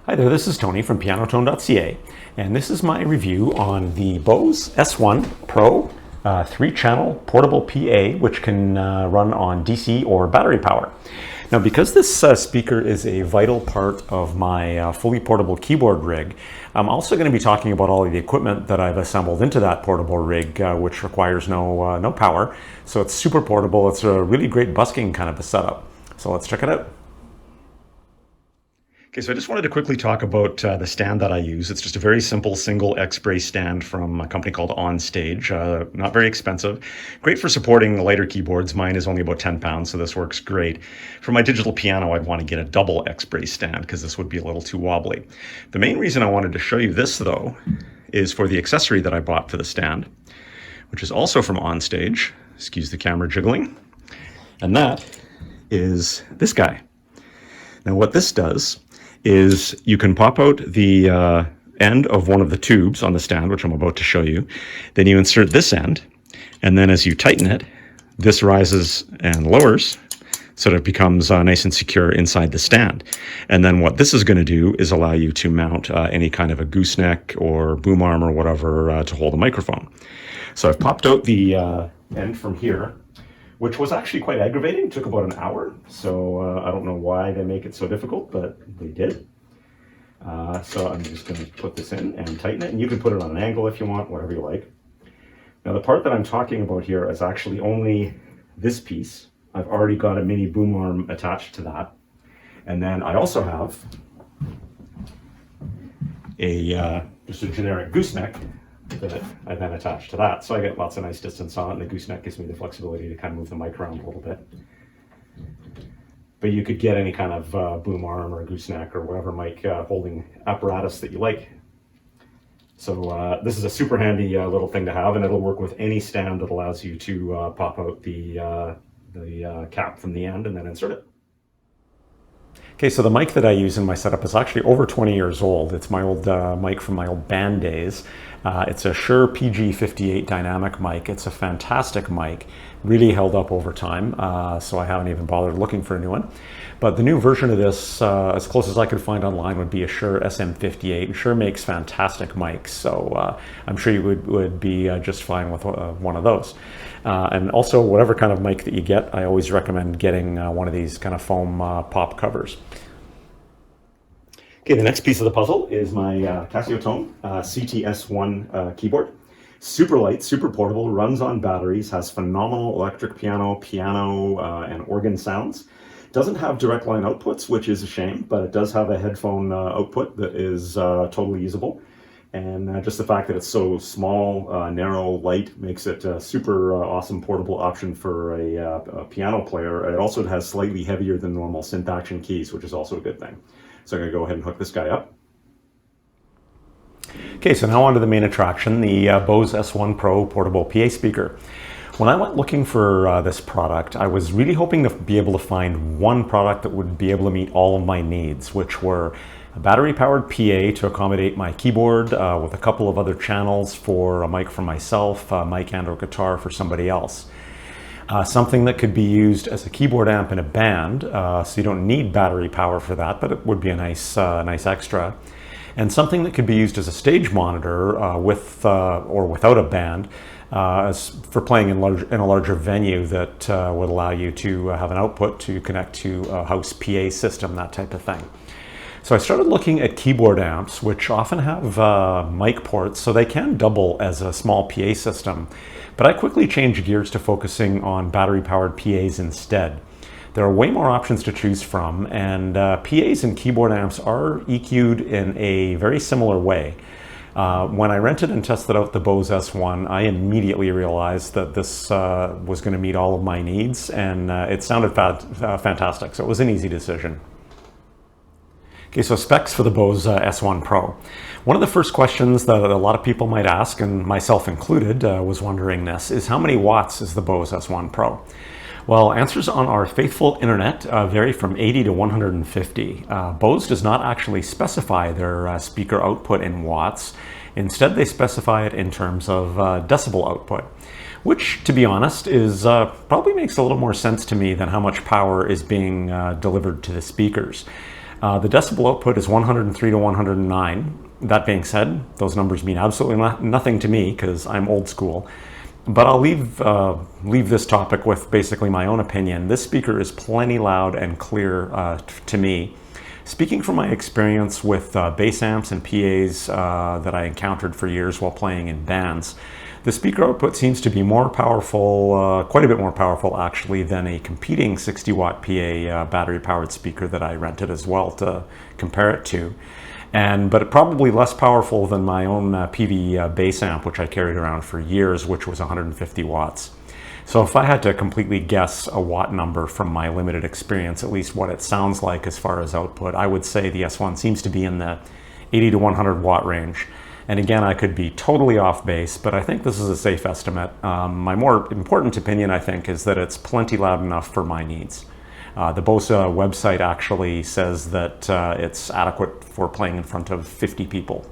Hi there, this is Tony from pianotone.ca, and this is my review on the Bose S1 Pro 3-channel portable PA, which can run on DC or battery power. Now, because this speaker is a vital part of my fully portable keyboard rig, I'm also going to be talking about all of the equipment that I've assembled into that portable rig, which requires no power. So it's super portable. It's a really great busking kind of a setup. So let's check it out. Okay, so I just wanted to quickly talk about the stand that I use. It's just a very simple single X-brace stand from a company called OnStage. Not very expensive. Great for supporting lighter keyboards. Mine is only about 10 pounds, so this works great. For my digital piano, I'd want to get a double X-brace stand because this would be a little too wobbly. The main reason I wanted to show you this, though, is for the accessory that I bought for the stand, which is also from OnStage. Excuse the camera jiggling. And that is this guy. Now, what this does is you can pop out the end of one of the tubes on the stand, which I'm about to show you. Then you insert this end, and then as you tighten it, this rises and lowers so that it becomes nice and secure inside the stand. And then what this is going to do is allow you to mount any kind of a gooseneck or boom arm or whatever to hold a microphone. So I've popped out the end from here, which was actually quite aggravating. It took about an hour, so I don't know why they make it so difficult, but they did. So I'm just going to put this in and tighten it, and you can put it on an angle if you want, whatever you like. Now, the part that I'm talking about here is actually only this piece. I've already got a mini boom arm attached to that. And then I also have just a generic gooseneck that I then attach to that. So I get lots of nice distance on it, and the gooseneck gives me the flexibility to kind of move the mic around a little bit. But you could get any kind of boom arm or gooseneck or whatever mic holding apparatus that you like. So this is a super handy little thing to have, and it'll work with any stand that allows you to pop out the cap from the end and then insert it. Okay, so the mic that I use in my setup is actually over 20 years old. It's my old mic from my old band days. It's a Shure PG58 dynamic mic. It's a fantastic mic, really held up over time, so I haven't even bothered looking for a new one. But the new version of this, as close as I could find online, would be a Shure SM58. Shure makes fantastic mics, so I'm sure you would be just fine with one of those. And also, whatever kind of mic that you get, I always recommend getting one of these kind of foam pop covers. Okay, the next piece of the puzzle is my Casiotone CT-S1 keyboard. Super light, super portable, runs on batteries, has phenomenal electric piano, and organ sounds. Doesn't have direct line outputs, which is a shame, but it does have a headphone output that is totally usable. And just the fact that it's so small, narrow, light makes it a super awesome portable option for a piano player. It also has slightly heavier than normal synth action keys, which is also a good thing. So I'm going to go ahead and hook this guy up. Okay, so now on to the main attraction, the Bose S1 Pro portable PA speaker. When I went looking for this product, I was really hoping to be able to find one product that would be able to meet all of my needs, which were a battery-powered PA to accommodate my keyboard with a couple of other channels for a mic for myself, a mic and or guitar for somebody else. Something that could be used as a keyboard amp in a band, so you don't need battery power for that, but it would be a nice extra. And something that could be used as a stage monitor with or without a band, for playing in a larger venue that would allow you to have an output to connect to a house PA system, that type of thing. So I started looking at keyboard amps, which often have mic ports, so they can double as a small PA system. But I quickly changed gears to focusing on battery-powered PAs instead. There are way more options to choose from, and PAs and keyboard amps are EQ'd in a very similar way. When I rented and tested out the Bose S1, I immediately realized that this was going to meet all of my needs, and it sounded fantastic, so it was an easy decision. Okay, so specs for the Bose S1 Pro. One of the first questions that a lot of people might ask, and myself included, was wondering this, is how many watts is the Bose S1 Pro? Well, answers on our faithful internet vary from 80 to 150. Bose does not actually specify their speaker output in watts. Instead, they specify it in terms of decibel output, which, to be honest, is probably makes a little more sense to me than how much power is being delivered to the speakers. The decibel output is 103 to 109. That being said, those numbers mean absolutely nothing to me because I'm old school. But I'll leave this topic with basically my own opinion. This speaker is plenty loud and clear to me. Speaking from my experience with bass amps and PAs that I encountered for years while playing in bands, the speaker output seems to be more powerful, quite a bit more powerful actually, than a competing 60-watt PA battery-powered speaker that I rented as well to compare it to. But probably less powerful than my own PV bass amp, which I carried around for years, which was 150 watts. So if I had to completely guess a watt number from my limited experience, at least what it sounds like as far as output, I would say the S1 seems to be in the 80 to 100 watt range. And again, I could be totally off base, but I think this is a safe estimate. My more important opinion, I think, is that it's plenty loud enough for my needs. The Bose website actually says that it's adequate for playing in front of 50 people.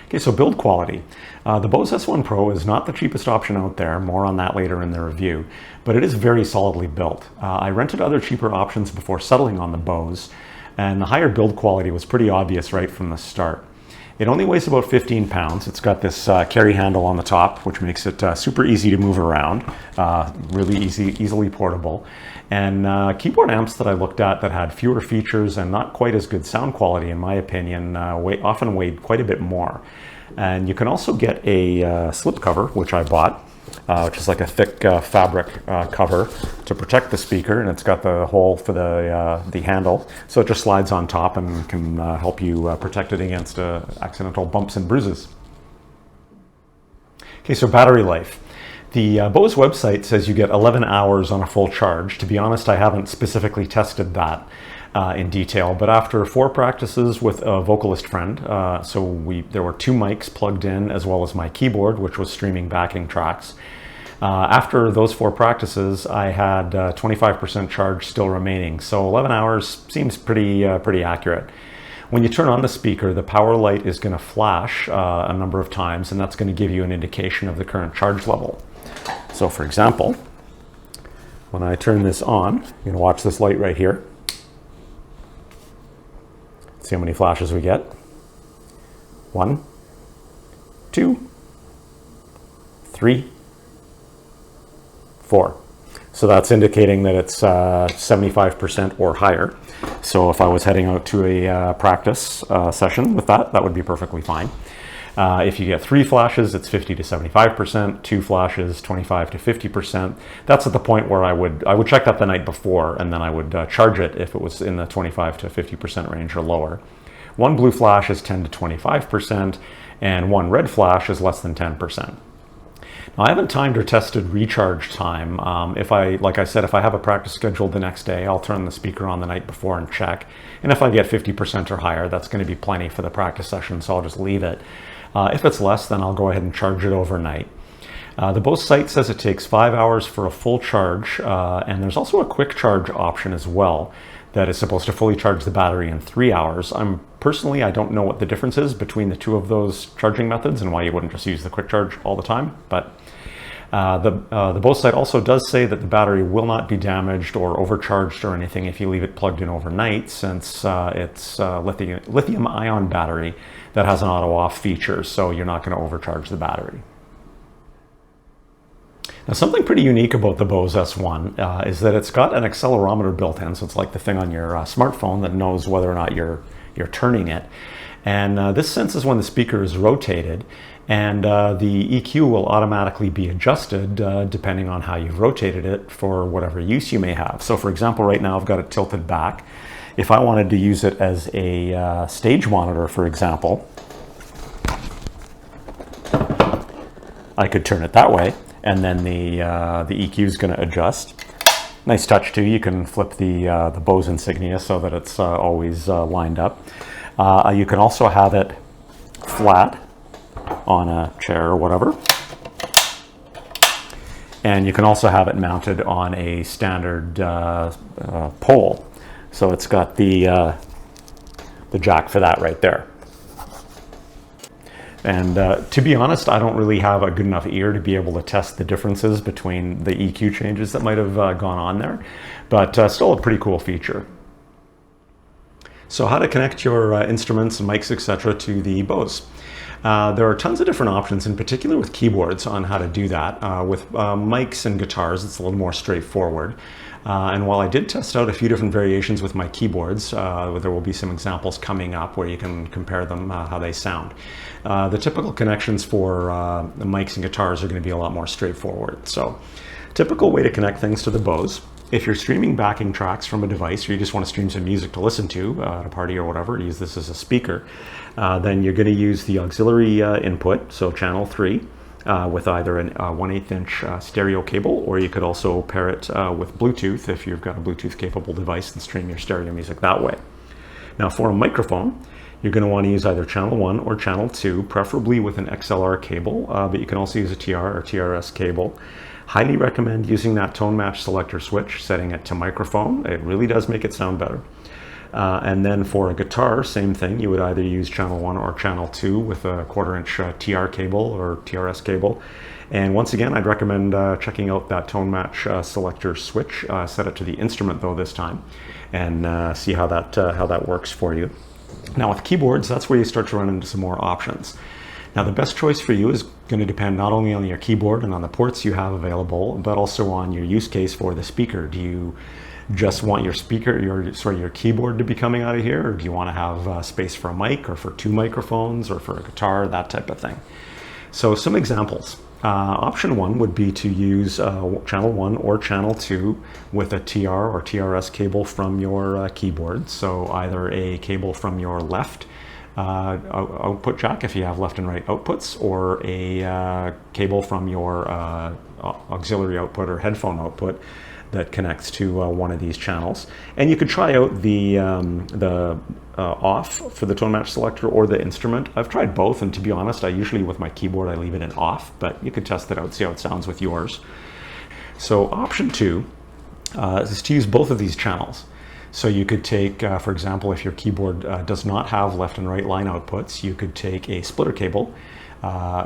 Okay, so build quality. The Bose S1 Pro is not the cheapest option out there, more on that later in the review, but it is very solidly built. I rented other cheaper options before settling on the Bose, and the higher build quality was pretty obvious right from the start. It only weighs about 15 pounds. It's got this carry handle on the top, which makes it super easy to move around, really easily portable. And keyboard amps that I looked at that had fewer features and not quite as good sound quality, in my opinion, often weighed quite a bit more. And you can also get a slip cover, which I bought, which is like a thick fabric cover to protect the speaker, and it's got the hole for the handle, so it just slides on top and can help you protect it against accidental bumps and bruises. Okay, so battery life. The Bose website says you get 11 hours on a full charge. To be honest, I haven't specifically tested that in detail, but after 4 practices with a vocalist friend, there were 2 mics plugged in as well as my keyboard, which was streaming backing tracks. After those 4 practices, I had 25% charge still remaining, so 11 hours seems pretty accurate. When you turn on the speaker, the power light is going to flash a number of times, and that's going to give you an indication of the current charge level. So for example, when I turn this on, you're going to watch this light right here. See how many flashes we get. 1, 2, 3, 4. So that's indicating that it's 75% or higher. So if I was heading out to a practice session with that, that would be perfectly fine. If you get 3 flashes, it's 50 to 75%, 2 flashes, 25 to 50%. That's at the point where I would check that the night before, and then I would charge it if it was in the 25 to 50% range or lower. 1 blue flash is 10 to 25%, and 1 red flash is less than 10%. Now, I haven't timed or tested recharge time. Like I said, if I have a practice scheduled the next day, I'll turn the speaker on the night before and check. And if I get 50% or higher, that's going to be plenty for the practice session, so I'll just leave it. If it's less, then I'll go ahead and charge it overnight. The Bose site says it takes 5 hours for a full charge, and there's also a quick charge option as well that is supposed to fully charge the battery in 3 hours. Personally, I don't know what the difference is between the 2 of those charging methods and why you wouldn't just use the quick charge all the time. But the Bose site also does say that the battery will not be damaged or overcharged or anything if you leave it plugged in overnight, since it's a lithium-ion battery that has an auto-off feature, so you're not going to overcharge the battery. Now, something pretty unique about the Bose S1 is that it's got an accelerometer built in, so it's like the thing on your smartphone that knows whether or not you're turning it. And this senses when the speaker is rotated, and the EQ will automatically be adjusted depending on how you've rotated it for whatever use you may have. So for example, right now I've got it tilted back. If I wanted to use it as a stage monitor, for example, I could turn it that way, and then the EQ is going to adjust. Nice touch too. You can flip the Bose insignia so that it's always lined up. You can also have it flat on a chair or whatever, and you can also have it mounted on a standard pole. So it's got the jack for that right there. And to be honest, I don't really have a good enough ear to be able to test the differences between the EQ changes that might have gone on there, but still a pretty cool feature. So how to connect your instruments and mics, etc. to the Bose. There are tons of different options, in particular with keyboards, on how to do that. With mics and guitars, it's a little more straightforward. And while I did test out a few different variations with my keyboards, there will be some examples coming up where you can compare them, how they sound. The typical connections for the mics and guitars are going to be a lot more straightforward. So, typical way to connect things to the Bose. If you're streaming backing tracks from a device, or you just want to stream some music to listen to at a party or whatever, use this as a speaker, then you're going to use the auxiliary input, so channel 3, with either a 1/8 inch stereo cable, or you could also pair it with Bluetooth if you've got a Bluetooth capable device and stream your stereo music that way. Now for a microphone, you're going to want to use either channel 1 or channel 2, preferably with an XLR cable, but you can also use a TR or TRS cable. Highly recommend using that tone match selector switch, setting it to microphone. It really does make it sound better. And then for a guitar, same thing. You would either use channel 1 or channel 2 with a 1/4 inch TR cable or TRS cable. And once again, I'd recommend checking out that tone match selector switch. Set it to the instrument though this time, and see how that works for you. Now with keyboards, that's where you start to run into some more options. Now the best choice for you is going to depend not only on your keyboard and on the ports you have available, but also on your use case for the speaker. Do you just want your your keyboard to be coming out of here, or do you want to have space for a mic, or for 2 microphones, or for a guitar, that type of thing? So some examples. Option 1 would be to use channel 1 or channel 2 with a TR or TRS cable from your keyboard. So either a cable from your left output jack if you have left and right outputs, or a cable from your auxiliary output or headphone output that connects to one of these channels. And you could try out the off for the tone match selector or the instrument. I've tried both, and to be honest, I usually with my keyboard I leave it in off, but you could test it out, see how it sounds with yours. So option 2 is to use both of these channels. So you could take, for example, if your keyboard does not have left and right line outputs, you could take a splitter cable,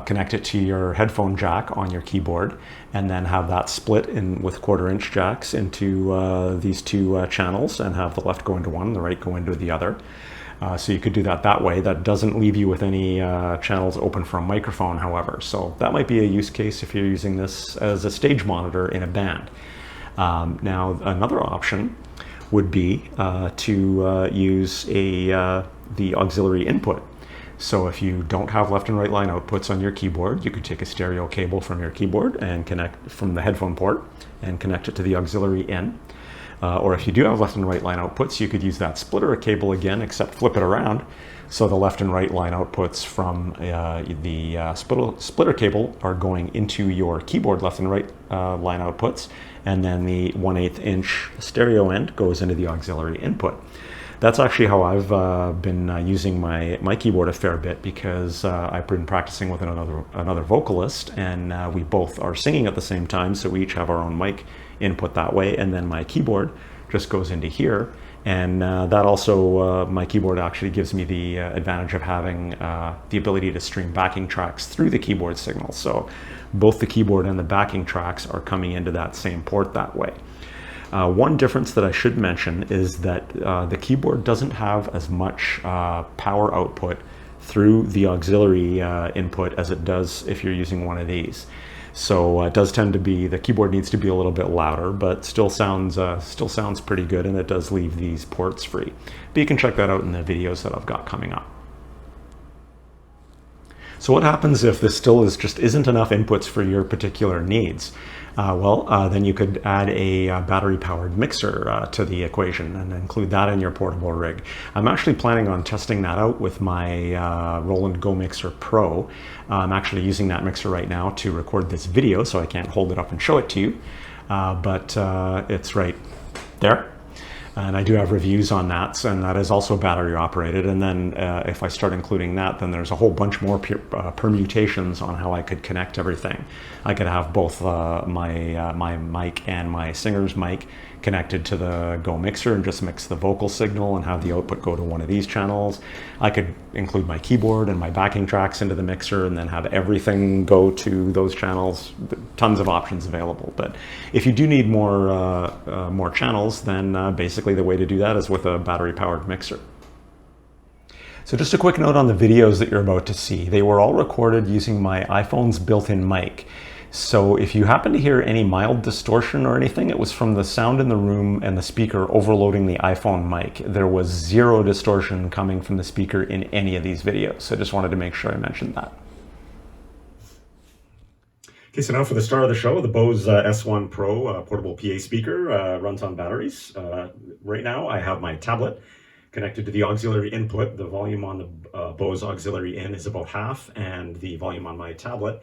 connect it to your headphone jack on your keyboard, and then have that split in with 1/4 inch jacks into these 2 channels, and have the left go into one and the right go into the other. So you could do that way. That doesn't leave you with any channels open for a microphone, however. So that might be a use case if you're using this as a stage monitor in a band. Now another option would be to use the auxiliary input. So if you don't have left and right line outputs on your keyboard, you could take a stereo cable from your keyboard and connect from the headphone port and connect it to the auxiliary in. Or if you do have left and right line outputs, you could use that splitter cable again, except flip it around. So the left and right line outputs from the splitter cable are going into your keyboard left and right line outputs, and then the 1/8 inch stereo end goes into the auxiliary input. That's actually how I've been using my keyboard a fair bit, because I've been practicing with another vocalist, and we both are singing at the same time, so we each have our own mic input that way, and then my keyboard just goes into here. And that also, my keyboard actually gives me the advantage of having the ability to stream backing tracks through the keyboard signal. So both the keyboard and the backing tracks are coming into that same port that way. One difference that I should mention is that the keyboard doesn't have as much power output through the auxiliary input as it does if you're using one of these. So it does tend to be, the keyboard needs to be a little bit louder, but still sounds pretty good, and it does leave these ports free. But you can check that out in the videos that I've got coming up. So what happens if this still just isn't enough inputs for your particular needs? Then you could add a battery-powered mixer to the equation and include that in your portable rig. I'm actually planning on testing that out with my Roland Go Mixer Pro. I'm actually using that mixer right now to record this video, so I can't hold it up and show it to you, but it's right there. And I do have reviews on that, and that is also battery operated. And then if I start including that, then there's a whole bunch more permutations on how I could connect everything. I could have both my mic and my singer's mic connected to the Go Mixer and just mix the vocal signal and have the output go to one of these channels. I could include my keyboard and my backing tracks into the mixer and then have everything go to those channels. Tons of options available. But if you do need more channels, then basically the way to do that is with a battery-powered mixer. So just a quick note on the videos that you're about to see. They were all recorded using my iPhone's built-in mic. So if you happen to hear any mild distortion or anything, it was from the sound in the room and the speaker overloading the iPhone mic. There was zero distortion coming from the speaker in any of these videos. So I just wanted to make sure I mentioned that. Okay, so now for the star of the show, the Bose S1 Pro portable PA speaker runs on batteries. Right now I have my tablet connected to the auxiliary input. The volume on the Bose auxiliary in is about half, and the volume on my tablet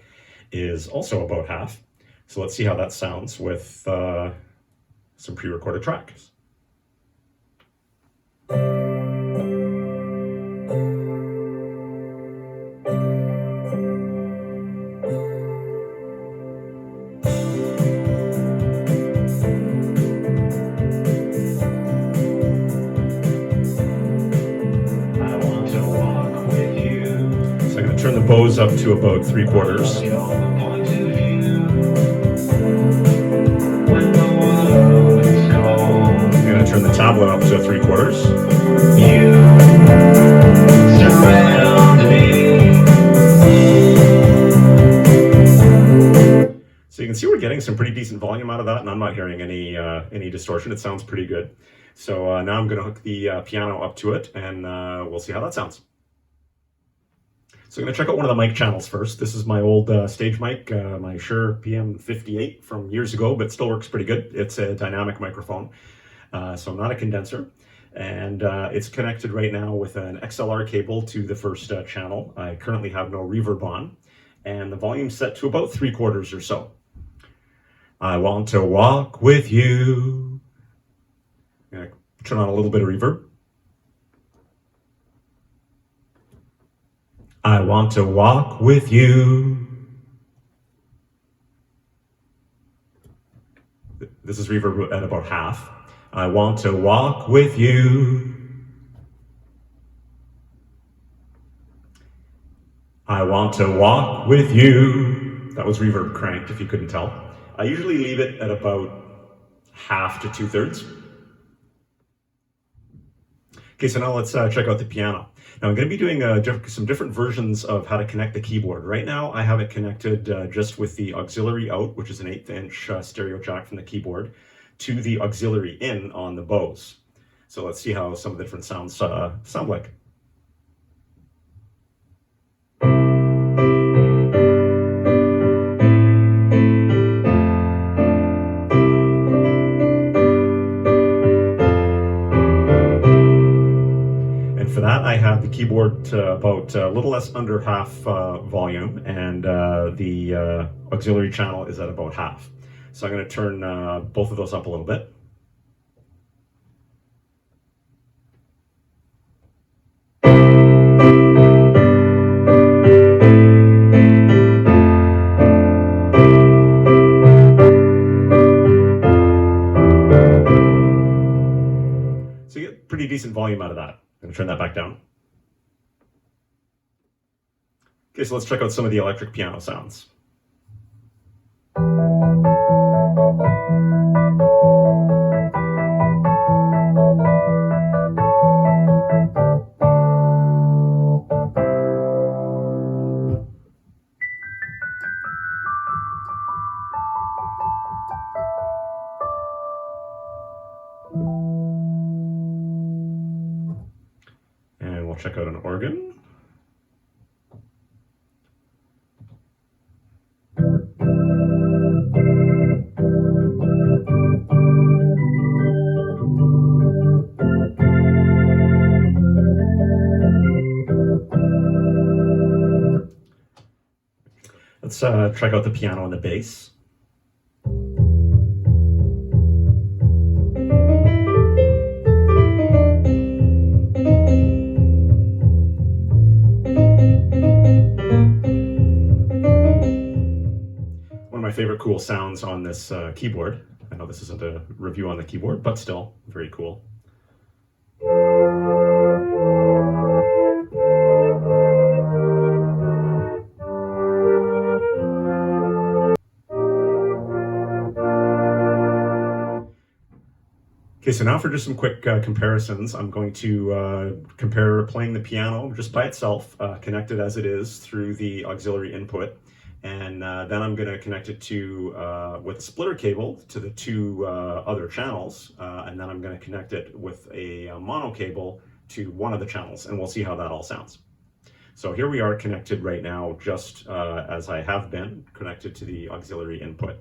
is also about half. So let's see how that sounds with some pre-recorded tracks. Turn the Bose up to about 3/4. I'm going to turn the tablet up to 3/4. You surround me. So you can see we're getting some pretty decent volume out of that, and I'm not hearing any distortion. It sounds pretty good. So now I'm going to hook the piano up to it, and we'll see how that sounds. So I'm going to check out one of the mic channels first. This is my old stage mic, my Shure PM58 from years ago, but still works pretty good. It's a dynamic microphone, so not a condenser. And it's connected right now with an XLR cable to the first channel. I currently have no reverb on, and the volume's set to about 3/4 or so. I want to walk with you. I'm going to turn on a little bit of reverb. I want to walk with you. This is reverb at about half. I want to walk with you. I want to walk with you. That was reverb cranked, if you couldn't tell. I usually leave it at about half to 2/3. Okay, so now let's check out the piano. Now I'm going to be doing some different versions of how to connect the keyboard. Right now I have it connected just with the auxiliary out, which is an 1/8 inch stereo jack from the keyboard, to the auxiliary in on the Bose. So let's see how some of the different sounds sound like. For that, I have the keyboard to about a little less under half volume, and the auxiliary channel is at about half. So I'm going to turn both of those up a little bit. So you get pretty decent volume out of that. I'm going to turn that back down. Okay, so let's check out some of the electric piano sounds. And we'll check out an organ. Let's check out the piano and the bass. One of my favorite cool sounds on this keyboard. I know this isn't a review on the keyboard, but still very cool. Okay, so now for just some quick comparisons, I'm going to compare playing the piano just by itself, connected as it is through the auxiliary input. And then I'm going to connect it to with a splitter cable to the two other channels, and then I'm going to connect it with a mono cable to one of the channels, and we'll see how that all sounds. So here we are connected right now, just as I have been, connected to the auxiliary input.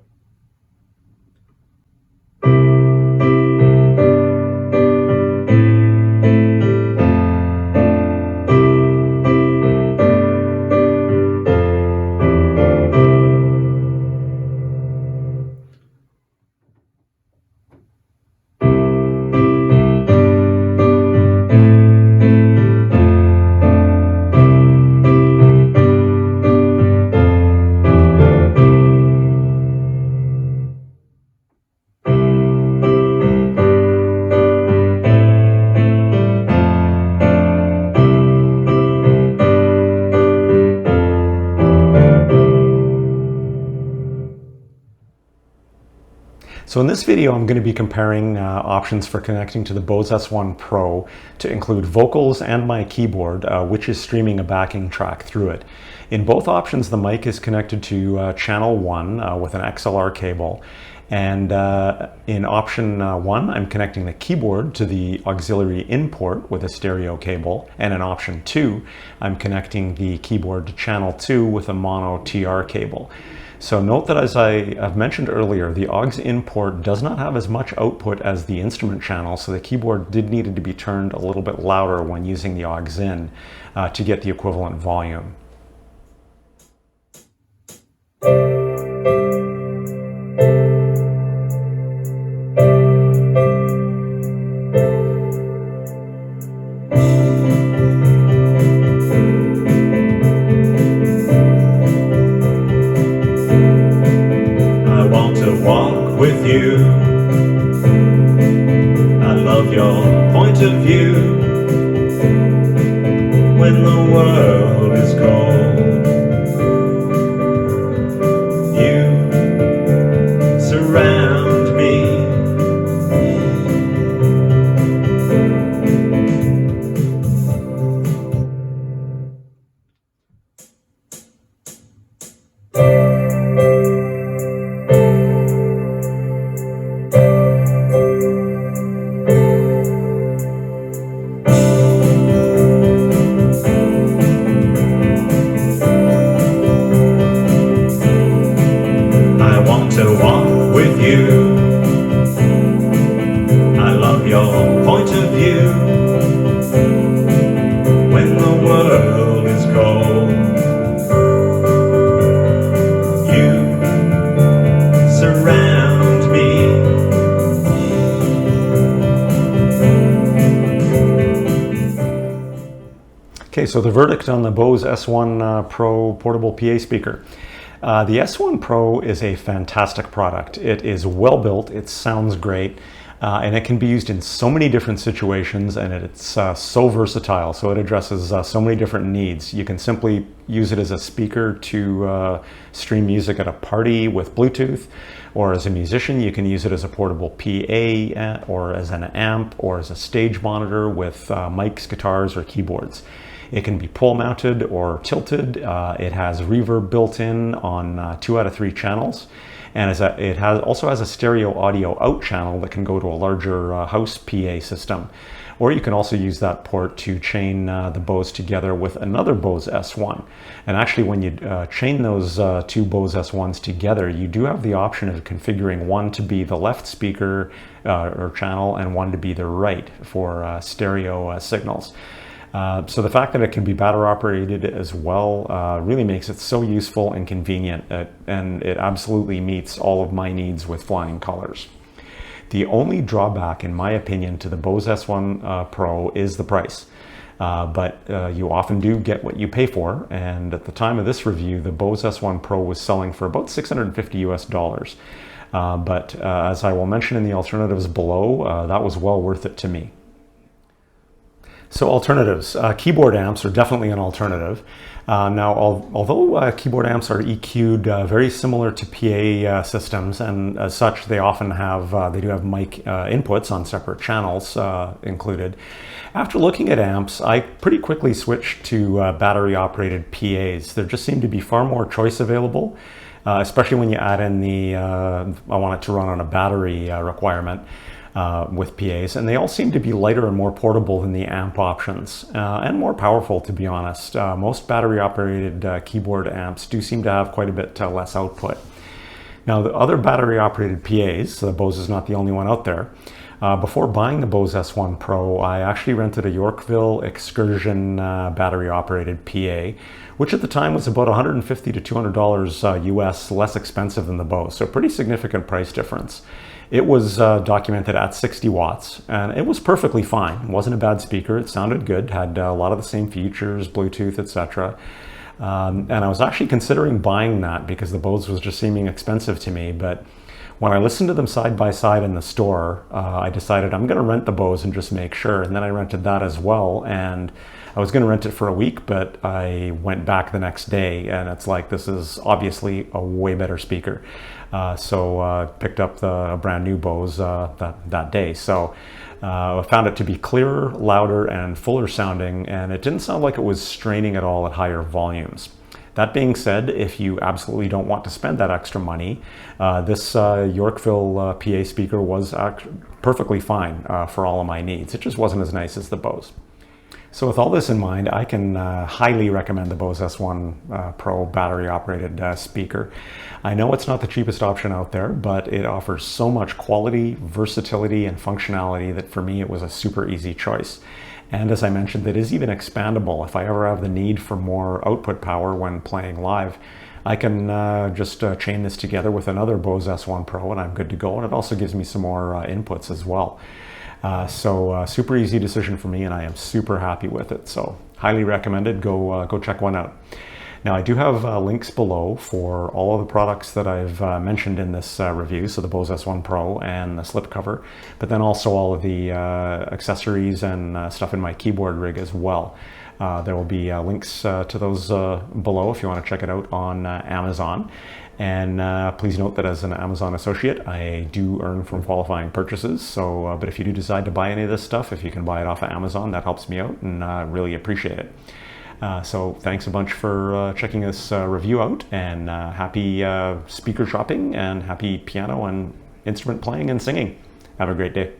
So in this video, I'm going to be comparing options for connecting to the Bose S1 Pro to include vocals and my keyboard, which is streaming a backing track through it. In both options, the mic is connected to channel 1 with an XLR cable. And in option 1, I'm connecting the keyboard to the auxiliary in port with a stereo cable. And in option 2, I'm connecting the keyboard to channel 2 with a mono TR cable. So note that, as I have mentioned earlier, the aux in port does not have as much output as the instrument channel, so the keyboard did need to be turned a little bit louder when using the aux in to get the equivalent volume. With you, I love your point of view. When the world is cold, you surround me. With you, I love your point of view. When the world is cold, you surround me. Okay, so the verdict on the Bose S1 Pro portable PA speaker. The S1 Pro is a fantastic product. It is well built, it sounds great, and it can be used in so many different situations, and it's so versatile, so it addresses so many different needs. You can simply use it as a speaker to stream music at a party with Bluetooth, or as a musician you can use it as a portable PA, or as an amp, or as a stage monitor with mics, guitars, or keyboards. It can be pole mounted or tilted. It has reverb built in on 2 out of 3 channels. And it also has a stereo audio out channel that can go to a larger house PA system. Or you can also use that port to chain the Bose together with another Bose S1. And actually, when you chain those 2 Bose S1s together, you do have the option of configuring one to be the left speaker or channel and one to be the right for stereo signals. So the fact that it can be battery operated as well really makes it so useful and convenient, and it absolutely meets all of my needs with flying colors. The only drawback, in my opinion, to the Bose S1 Pro is the price. But you often do get what you pay for, and at the time of this review, the Bose S1 Pro was selling for about $650 US. But as I will mention in the alternatives below, that was well worth it to me. So alternatives. Keyboard amps are definitely an alternative. Now, although keyboard amps are EQ'd very similar to PA systems, and as such, they often have, they do have mic inputs on separate channels included. After looking at amps, I pretty quickly switched to battery-operated PAs. There just seemed to be far more choice available, especially when you add in the, I want it to run on a battery requirement. With PAs, and they all seem to be lighter and more portable than the amp options, and more powerful, to be honest. Most battery-operated keyboard amps do seem to have quite a bit less output. Now, the other battery-operated PAs, Bose is not the only one out there. Before buying the Bose S1 Pro, I actually rented a Yorkville Excursion battery-operated PA, which at the time was about $150 to $200 US less expensive than the Bose, so a pretty significant price difference. It was documented at 60 watts, and it was perfectly fine. It wasn't a bad speaker. It sounded good, had a lot of the same features, Bluetooth, etc. And I was actually considering buying that because the Bose was just seeming expensive to me. But when I listened to them side by side in the store, I decided I'm going to rent the Bose and just make sure. And then I rented that as well. And I was going to rent it for a week, but I went back the next day, and it's like, this is obviously a way better speaker. So picked up the brand new Bose that day. So I found it to be clearer, louder, and fuller sounding, and it didn't sound like it was straining at all at higher volumes. That being said, if you absolutely don't want to spend that extra money, this Yorkville PA speaker was perfectly fine for all of my needs. It just wasn't as nice as the Bose. So with all this in mind, I can highly recommend the Bose S1 Pro battery-operated speaker. I know it's not the cheapest option out there, but it offers so much quality, versatility, and functionality that for me it was a super easy choice. And as I mentioned, it is even expandable. If I ever have the need for more output power when playing live, I can just chain this together with another Bose S1 Pro and I'm good to go. And it also gives me some more inputs as well. So super easy decision for me, and I am super happy with it. So highly recommended. Go check one out. Now I do have links below for all of the products that I've mentioned in this review, so the Bose S1 Pro and the slipcover, but then also all of the accessories and stuff in my keyboard rig as well. There will be links to those below if you want to check it out on Amazon. And please note that as an Amazon associate, I do earn from qualifying purchases. So, but if you do decide to buy any of this stuff, if you can buy it off of Amazon, that helps me out, and really appreciate it. So thanks a bunch for checking this review out, and happy speaker shopping and happy piano and instrument playing and singing. Have a great day.